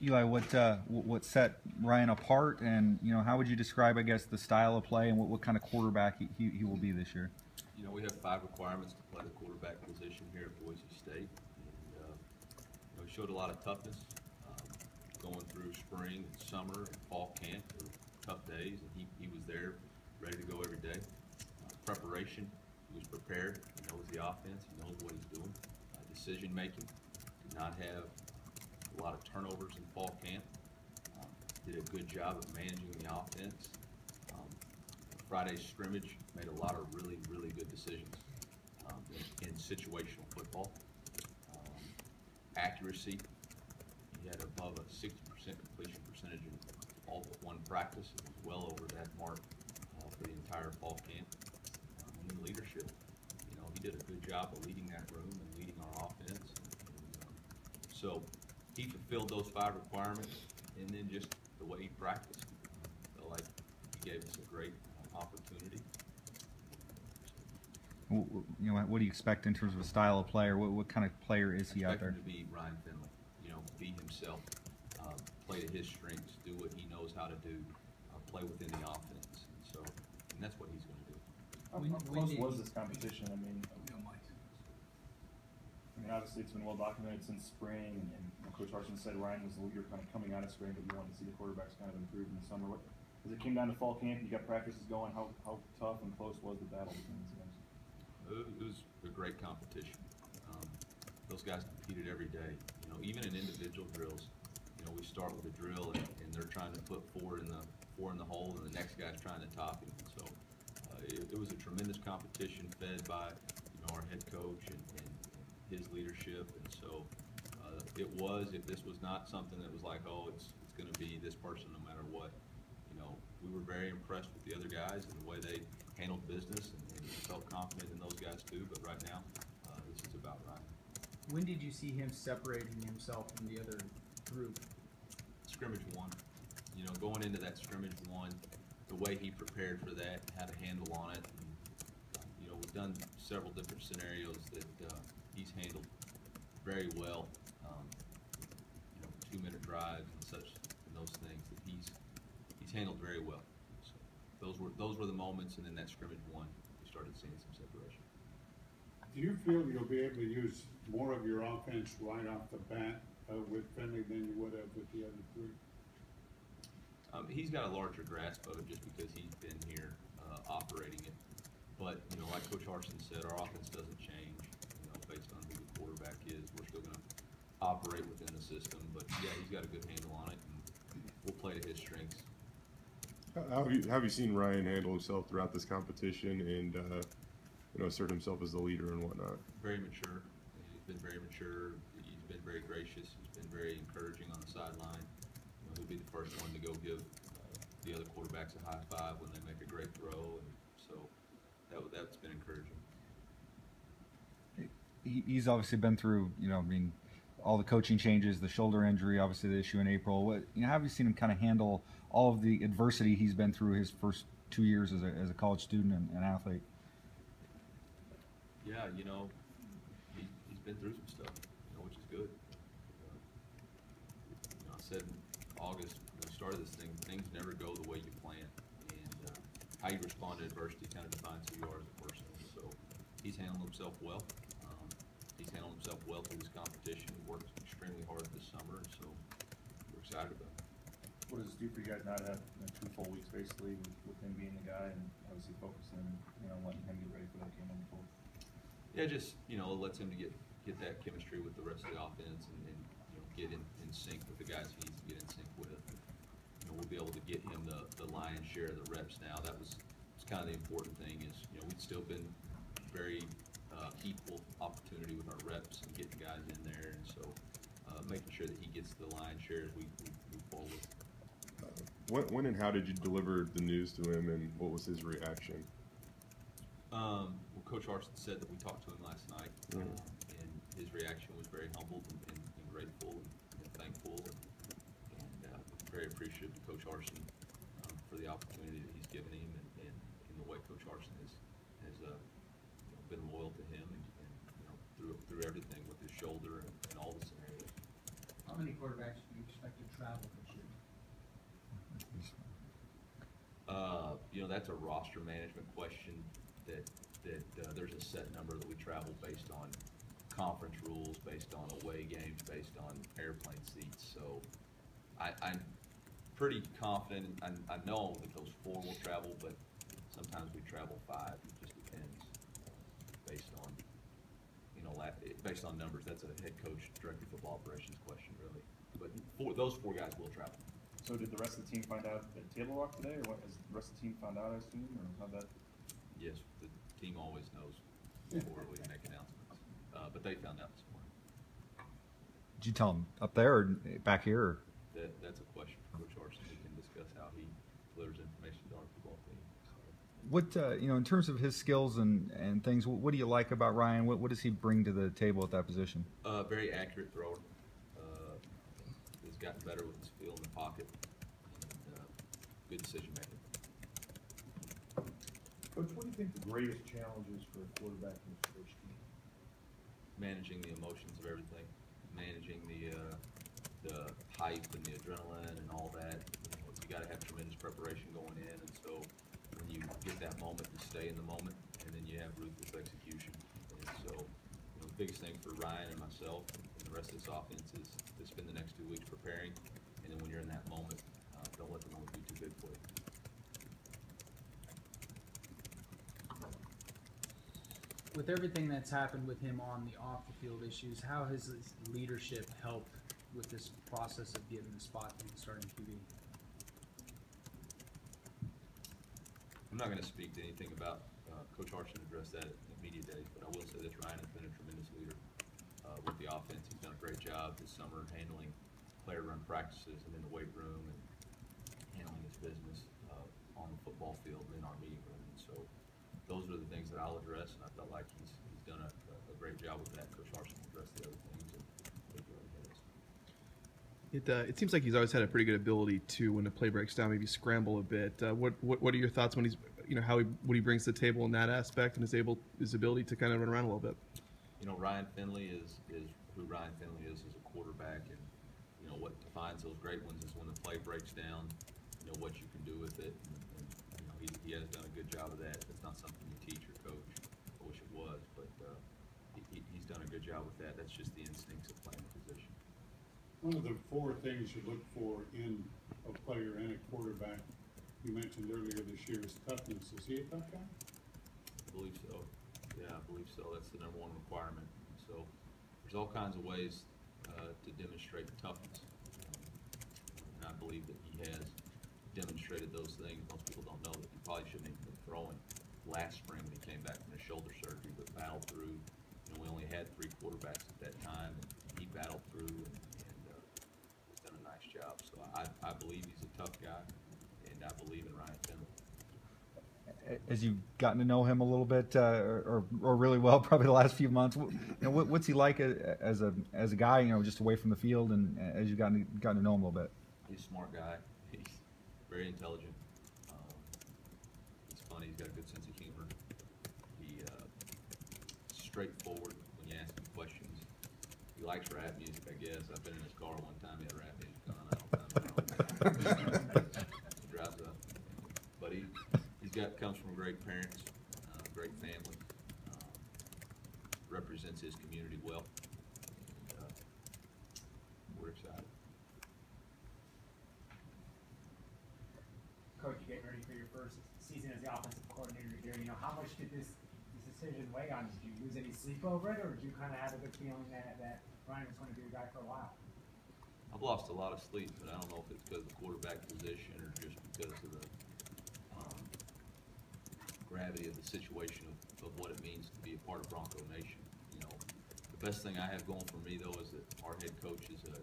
Eli, what set Ryan apart, and how would you describe, I guess, the style of play and what kind of quarterback he will be this year? We have 5 requirements to play the quarterback position here at Boise State. And, he showed a lot of toughness going through spring and summer and fall camp. There were tough days, and he was there, ready to go every day. Preparation, he was prepared. He knows the offense. He knows what he's doing. Decision making, did not have a lot of turnovers in fall camp. Did a good job of managing the offense. Friday's scrimmage made a lot of really, really good decisions in situational football. Accuracy, he had above a 60% completion percentage in all but one practice. It was well over that mark for the entire fall camp. And then leadership, he did a good job of leading that room and leading our offense. So he fulfilled those 5 requirements, and then just the way he practiced, I felt like he gave us a great opportunity. What do you expect in terms of a style of player? What kind of player is he out there? I expect him to be Ryan Finley. Be himself, play to his strengths, do what he knows how to do, play within the offense. And that's what he's going to do. How close was this competition? I mean, obviously it's been well documented since spring, and Coach Harsin said Ryan was the leader kind of coming out of spring, but you wanted to see the quarterbacks kind of improve in the summer. As it came down to fall camp, you got practices going. How tough and close was the battle between these guys? It was a great competition. Those guys competed every day. Even in individual drills, we start with a drill and they're trying to put four in the hole, and the next guy's trying to top him. So it was a tremendous competition fed by our head coach and his leadership. And so if this was not something that was like, oh, it's going to be this person no matter what. We were very impressed with the other guys and the way they handled business, and felt confident in those guys too. But right now, this is about Ryan. When did you see him separating himself from the other group? Scrimmage 1. Going into that scrimmage 1, the way he prepared for that, had a handle on it. And, we've done several different scenarios that he's handled very well. 2-minute drives and such, and those things that he's handled very well. So those were the moments, and then that scrimmage 1, we started seeing some separation. Do you feel you'll be able to use more of your offense right off the bat with Finley than you would have with the other 3? He's got a larger grasp of it just because he's been here operating it. But, like Coach Harsin said, our offense doesn't change, based on who the quarterback is. We're still going to operate within the system. But, yeah, he's got a good handle on it, and we'll play to his strengths. How have you seen Ryan handle himself throughout this competition and assert himself as the leader and whatnot? Very mature. He's been very mature. He's been very gracious. He's been very encouraging on the sideline. He'll be the first one to go give the other quarterbacks a high five when they make a great throw, and so that's been encouraging. He's obviously been through, all the coaching changes, the shoulder injury, obviously the issue in April. How have you seen him kind of handle all of the adversity he's been through his first 2 years as a college student and athlete? Yeah, he's been through some stuff, which is good. I said in August when we started this thing, things never go the way you plan, and how you respond to adversity kind of defines who you are as a person. So he's handled himself well. He's handled himself well through this competition. He worked extremely hard this summer, and so we're excited about it. What does it do for you guys now to have 2 full weeks basically with him being the guy, and obviously focusing on letting him get ready for that game on the floor? Yeah, just lets him to get that chemistry with the rest of the offense, and get in sync with the guys he needs to get in sync with. We'll be able to get him the lion's share of the reps now. That's kind of the important thing is we've still been very equal opportunity with our reps and getting guys in there, and so making sure that he gets the lion's share as we move forward. When and how did you deliver the news to him, and what was his reaction? Well, Coach Harsin said that we talked to him last night, and his reaction was very humbled and grateful and thankful, and very appreciative to Coach Harsin for the opportunity that he's given him, and the way Coach Harsin has been loyal to him, and through everything with his shoulder and all the scenarios. How many quarterbacks do you expect to travel this year? You know, that's a roster management question that there's a set number that we travel based on conference rules, based on away games, based on airplane seats. So I'm pretty confident. I know that those 4 will travel, but sometimes we travel 5. It just depends based on, you know, based on numbers. That's a head coach, director of football operations question, really. But those 4 guys will travel. So did the rest of the team find out at table walk today, or what? Has the rest of the team found out, I assume, or how that? Yes, the team always knows before we make announcements. But they found out this morning. Did you tell him up there or back here? Or? That's a question for Coach Arson. He can discuss how he delivers information to our football team. What you know, in terms of his skills and things, what do you like about Ryan? What does he bring to the table at that position? Very accurate thrower. He's gotten better with his feel in the pocket. And, good decision making. Coach, what do you think the greatest challenge is for a quarterback in his first game? Managing the emotions of everything, managing the hype and the adrenaline and all that. You got to have tremendous preparation going in, and so when you get that moment, you stay in the moment, and then you have ruthless execution. And so, you know, the biggest thing for Ryan and myself and the rest of this offense is to spend the next 2 weeks preparing, and then when you're in that moment, don't let the moment be too big for you. With everything that's happened with him on the off the field issues, how has his leadership helped with this process of getting the spot to starting QB? I'm not going to speak to anything about Coach Arson addressed that at media days, but I will say this: Ryan has been a tremendous leader with the offense. He's done a great job this summer handling player run practices and in the weight room and handling his business on the football field and in our meeting room. And so those are the things that I'll address, and I felt like he's done a great job with that. Coach Arson addressed the other things, and it really has. It seems like he's always had a pretty good ability to, when the play breaks down, maybe scramble a bit. What are your thoughts when he's, you know, what he brings to the table in that aspect and his ability to kind of run around a little bit? You know, Ryan Finley is who Ryan Finley is as a quarterback, and you know what defines those great ones is when the play breaks down. You know what you can do with it, and you know he has done a good job of that. It's not something you teach or coach. I wish it was, but he's done a good job with that. That's just the instincts of playing the position. One of the 4 things you look for in a player and a quarterback, you mentioned earlier this year, is toughness. Is he a tough guy? I believe so. Yeah, I believe so. That's the #1 requirement. So there's all kinds of ways to demonstrate toughness. And I believe that he has demonstrated those things. Most people don't know that he probably shouldn't have been throwing last spring when he came back from his shoulder surgery, but battled through. You know, we only had 3 quarterbacks at that time, and he battled through and he's done a nice job. So I believe he's a tough guy, and I believe in Ryan Finley. As you've gotten to know him a little bit, or really well, probably the last few months, you know, what's he like as a guy, you know, just away from the field, and as you've gotten to know him a little bit? He's a smart guy. He's very intelligent. He's funny. He's got a good sense of humor. He's straightforward when you ask him questions. He likes rap music, I guess. I've been in his car one time. He had rap music on. He drives up, but comes from great parents, great family, represents his community well. And, we're excited. Coach, you getting ready for your first season as the offensive coordinator here. You know, how much did this decision weigh on you? Did you lose any sleep over it, or did you kind of have a good feeling that Ryan was going to be the guy for a while? I've lost a lot of sleep, but I don't know if it's because of the quarterback position or just because of the gravity of the situation of what it means to be a part of Bronco Nation. You know, the best thing I have going for me, though, is that our head coach is a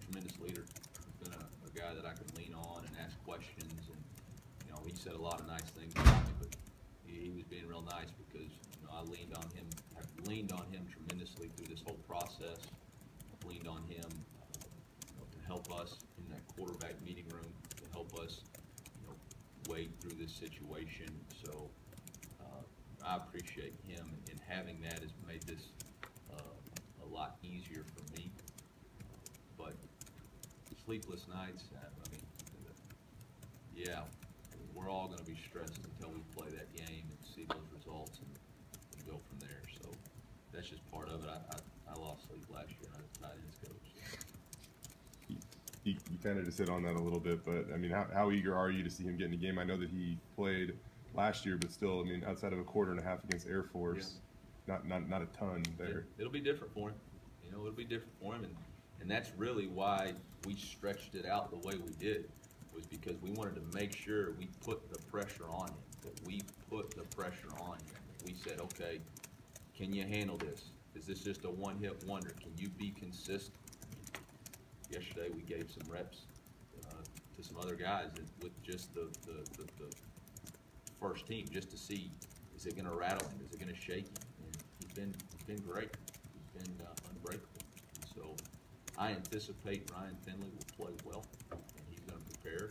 tremendous leader. He's been a guy that I can lean on and ask questions, and you know, he said a lot of nice things about me, but he was being real nice because you know I leaned on him. I've leaned on him tremendously through this whole process. I've leaned on him to help us in that quarterback meeting room, to help us wade through this situation. So I appreciate him, and having that has made this a lot easier for me. sleepless nights. I mean, yeah, we're all going to be stressed until we play that game and see those results and go from there. So that's just part of it. I lost sleep last year. I was tight ends coach. You kind of just hit on that a little bit, but I mean, how eager are you to see him get in a game? I know that he played last year, but still, I mean, outside of a quarter and a half against Air Force, not a ton there. It'll be different for him. You know, it'll be different for him, and that's really why we stretched it out the way we did, was because we wanted to make sure we put the pressure on him, that we put the pressure on him. We said, okay, can you handle this? Is this just a one-hit wonder? Can you be consistent? Yesterday we gave some reps to some other guys with just the first team, just to see, is it going to rattle him? Is it going to shake him? And he's been great. He's been unbreakable. So I anticipate Ryan Finley will play well, and he's going to prepare.